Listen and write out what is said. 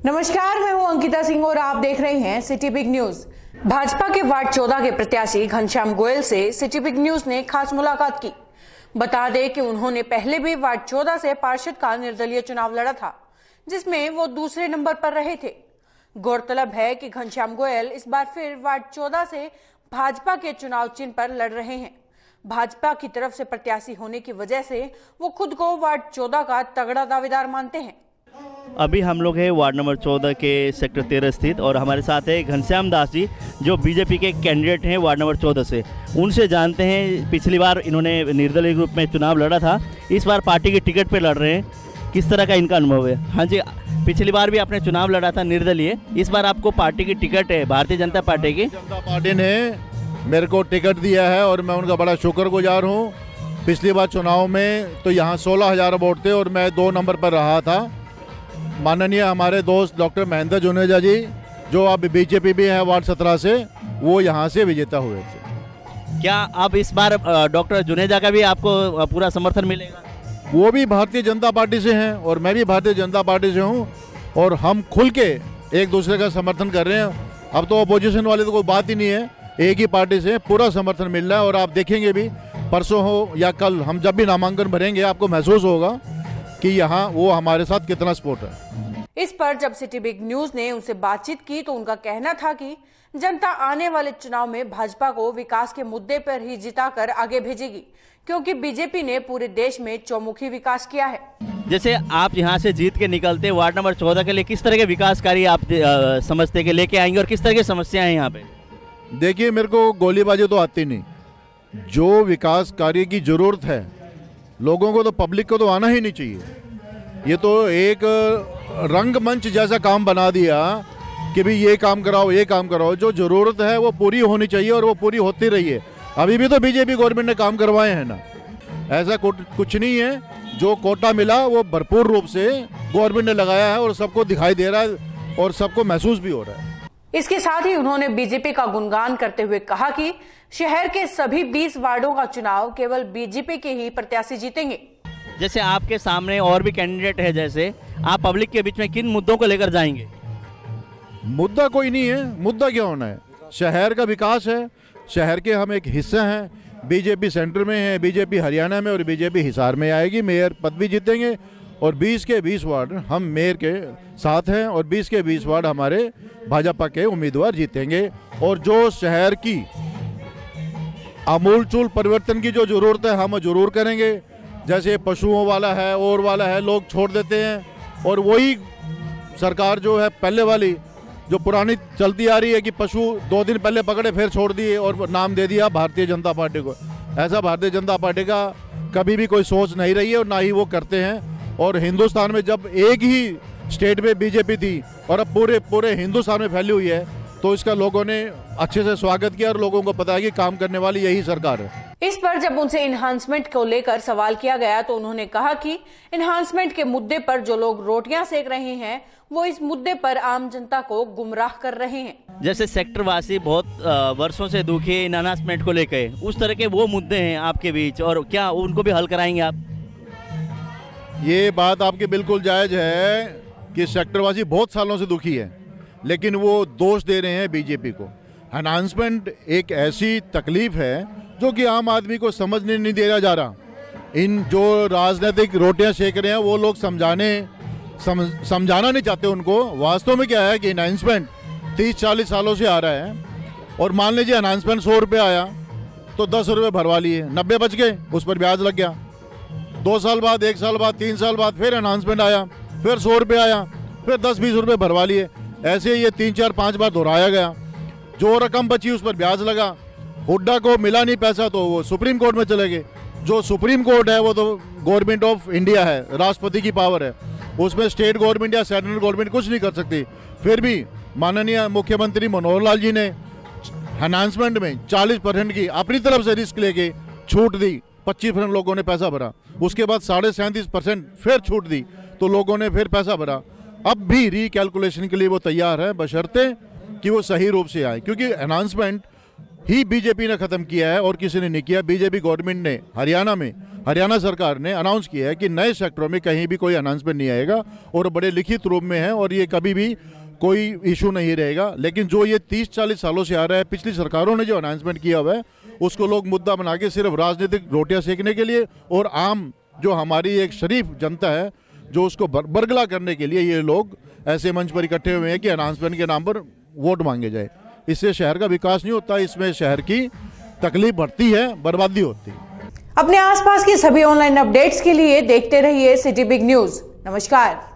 नमस्कार, मैं हूं अंकिता सिंह और आप देख रहे हैं सिटी बिग न्यूज। भाजपा के वार्ड 14 के प्रत्याशी घनश्याम गोयल से सिटी बिग न्यूज ने खास मुलाकात की। बता दें कि उन्होंने पहले भी वार्ड 14 से पार्षद का निर्दलीय चुनाव लड़ा था, जिसमें वो दूसरे नंबर पर रहे थे। गौरतलब है कि घनश्याम गोयल इस बार फिर वार्ड 14 से भाजपा के चुनाव चिन्ह पर लड़ रहे हैं। भाजपा की तरफ से प्रत्याशी होने की वजह से वो खुद को वार्ड 14 का तगड़ा दावेदार मानते हैं। अभी हम लोग हैं वार्ड नंबर 14 के सेक्टर 13 स्थित और हमारे साथ है घनश्याम दास जी, जो बीजेपी के कैंडिडेट हैं वार्ड नंबर 14 से। उनसे जानते हैं, पिछली बार इन्होंने निर्दलीय रूप में चुनाव लड़ा था, इस बार पार्टी के टिकट पे लड़ रहे हैं, किस तरह का इनका अनुभव है। हाँ जी, पिछली बार भी आपने चुनाव लड़ा था निर्दलीय, इस बार आपको पार्टी की टिकट है, भारतीय जनता पार्टी की। जनता पार्टी ने मेरे को टिकट दिया है और मैं उनका बड़ा शुक्रगुजार हूँ। पिछली बार चुनाव में तो यहाँ 16,000 वोट थे और मैं 2 नंबर पर रहा था। माननीय हमारे दोस्त डॉक्टर महेंद्र जुनेजा जी, जो अब बीजेपी भी है वार्ड 17 से, वो यहाँ से विजेता हुए थे। क्या अब इस बार डॉक्टर जुनेजा का भी आपको पूरा समर्थन मिलेगा? वो भी भारतीय जनता पार्टी से हैं और मैं भी भारतीय जनता पार्टी से हूँ और हम खुल के एक दूसरे का समर्थन कर रहे हैं। अब तो अपोजिशन वाले तो कोई बात ही नहीं है, एक ही पार्टी से पूरा समर्थन मिल रहा है। और आप देखेंगे भी, परसों हो या कल, हम जब भी नामांकन भरेंगे आपको महसूस होगा कि यहाँ वो हमारे साथ कितना सपोर्ट है। इस पर जब सिटी बिग न्यूज ने उनसे बातचीत की तो उनका कहना था कि जनता आने वाले चुनाव में भाजपा को विकास के मुद्दे पर ही जिताकर आगे भेजेगी, क्योंकि बीजेपी ने पूरे देश में चौमुखी विकास किया है। जैसे आप यहाँ से जीत के निकलते वार्ड नंबर 14 के लिए किस तरह के विकास कार्य आप समझते कि लेके आएंगे और किस तरह की समस्याएं हैं यहाँ पे? देखिए, मेरे को गोलीबाजी तो आती नहीं। जो विकास कार्य की जरूरत है लोगों को, तो पब्लिक को तो आना ही नहीं चाहिए। ये तो एक रंगमंच जैसा काम बना दिया कि भी ये काम कराओ, ये काम कराओ। जो जरूरत है वो पूरी होनी चाहिए और वो पूरी होती रही है। अभी भी तो बीजेपी गवर्नमेंट ने काम करवाए हैं ना, ऐसा कुछ नहीं है। जो कोटा मिला वो भरपूर रूप से गवर्नमेंट ने लगाया है और सबको दिखाई दे रहा है और सबको महसूस भी हो रहा है। इसके साथ ही उन्होंने बीजेपी का गुणगान करते हुए कहा कि शहर के सभी 20 वार्डों का चुनाव केवल बीजेपी के ही प्रत्याशी जीतेंगे। जैसे आपके सामने और भी कैंडिडेट है, जैसे आप पब्लिक के बीच में किन मुद्दों को लेकर जाएंगे? मुद्दा कोई नहीं है, मुद्दा क्या होना है? शहर का विकास है, शहर के हम एक हिस्सा हैं। बीजेपी सेंटर में है, बीजेपी हरियाणा में और बीजेपी हिसार में आएगी, मेयर पद भी जीतेंगे और 20 के 20 वार्ड हम मेयर के साथ हैं और 20 के 20 वार्ड हमारे भाजपा के उम्मीदवार जीतेंगे। और जो शहर की आमूलचूल परिवर्तन की जो जरूरत है हम जरूर करेंगे। जैसे पशुओं वाला है और वाला है, लोग छोड़ देते हैं और वही सरकार जो है पहले वाली जो पुरानी चलती आ रही है कि पशु 2 दिन पहले पकड़े फिर छोड़ दिए और नाम दे दिया भारतीय जनता पार्टी को। ऐसा भारतीय जनता पार्टी का कभी भी कोई सोच नहीं रही है और ना ही वो करते हैं। और हिंदुस्तान में जब एक ही स्टेट में बीजेपी थी और अब पूरे हिंदुस्तान में फैली हुई है, तो इसका लोगों ने अच्छे से स्वागत किया और लोगों को पता है कि काम करने वाली यही सरकार है। इस पर जब उनसे एनहांसमेंट को लेकर सवाल किया गया तो उन्होंने कहा कि एनहांसमेंट के मुद्दे पर जो लोग रोटियां सेक रहे हैं वो इस मुद्दे पर आम जनता को गुमराह कर रहे हैं। जैसे सेक्टर वासी बहुत वर्षों से दुखी है एनहांसमेंट को लेकर, उस तरह के वो मुद्दे हैं आपके बीच, और क्या उनको भी हल कराएंगे आप? ये बात आपकी बिल्कुल जायज है कि सेक्टरवासी बहुत सालों से दुखी है, लेकिन वो दोष दे रहे हैं बीजेपी को। एनहांसमेंट एक ऐसी तकलीफ है जो कि आम आदमी को समझने नहीं दिया जा रहा। इन जो राजनीतिक रोटियां सेक रहे हैं वो लोग समझाना नहीं चाहते उनको। वास्तव में क्या है कि एनहांसमेंट 30-40 सालों से आ रहा है और मान लीजिए एनहांसमेंट 100 रुपये आया तो 10 रुपये भरवा लिए, 90 बच गए, उस पर ब्याज लग गया। 2 साल बाद, 1 साल बाद, 3 साल बाद फिर एनहांसमेंट आया, फिर 100 रुपये आया, फिर 10-20 रुपये भरवा लिए। ऐसे ये 3-4-5 बार दोहराया गया। जो रकम बची उस पर ब्याज लगा। हुड्डा को मिला नहीं पैसा तो वो सुप्रीम कोर्ट में चले गए। जो सुप्रीम कोर्ट है वो तो गवर्नमेंट ऑफ इंडिया है, राष्ट्रपति की पावर है, उसमें स्टेट गवर्नमेंट या सेंट्रल गवर्नमेंट कुछ नहीं कर सकती। फिर भी माननीय मुख्यमंत्री मनोहर लाल जी ने एनहांसमेंट में 40% की अपनी तरफ से रिस्क लेके छूट दी, 25% लोगों ने पैसा भरा। उसके बाद 37.5% फिर छूट दी तो लोगों ने फिर पैसा भरा। अब भी रिकैलकुलेशन के लिए वो तैयार है, बशर्ते कि वो सही रूप से आए, क्योंकि एनहांसमेंट ही बीजेपी ने खत्म किया है और किसी ने नहीं किया। बीजेपी गवर्नमेंट ने हरियाणा में हरियाणा सरकार ने अनाउंस किया है कि नए सेक्टरों में कहीं भी कोई अनाउंसमेंट नहीं आएगा और बड़े लिखित रूप में है और ये कभी भी कोई इशू नहीं रहेगा। लेकिन जो ये 30-40 सालों से आ रहा है, पिछली सरकारों ने जो अनाउंसमेंट किया हुआ है उसको लोग मुद्दा बना के सिर्फ राजनीतिक रोटियां सेकने के लिए और आम जो हमारी एक शरीफ जनता है जो उसको बरगला करने के लिए ये लोग ऐसे मंच पर इकट्ठे हुए हैं कि अनाउंसमेंट के नाम पर वोट मांगे जाए। इससे शहर का विकास नहीं होता, इसमें शहर की तकलीफ बढ़ती है, बर्बादी होती है। अपने आसपास की सभी ऑनलाइन अपडेट्स के लिए देखते रहिए सिटी बिग न्यूज। नमस्कार।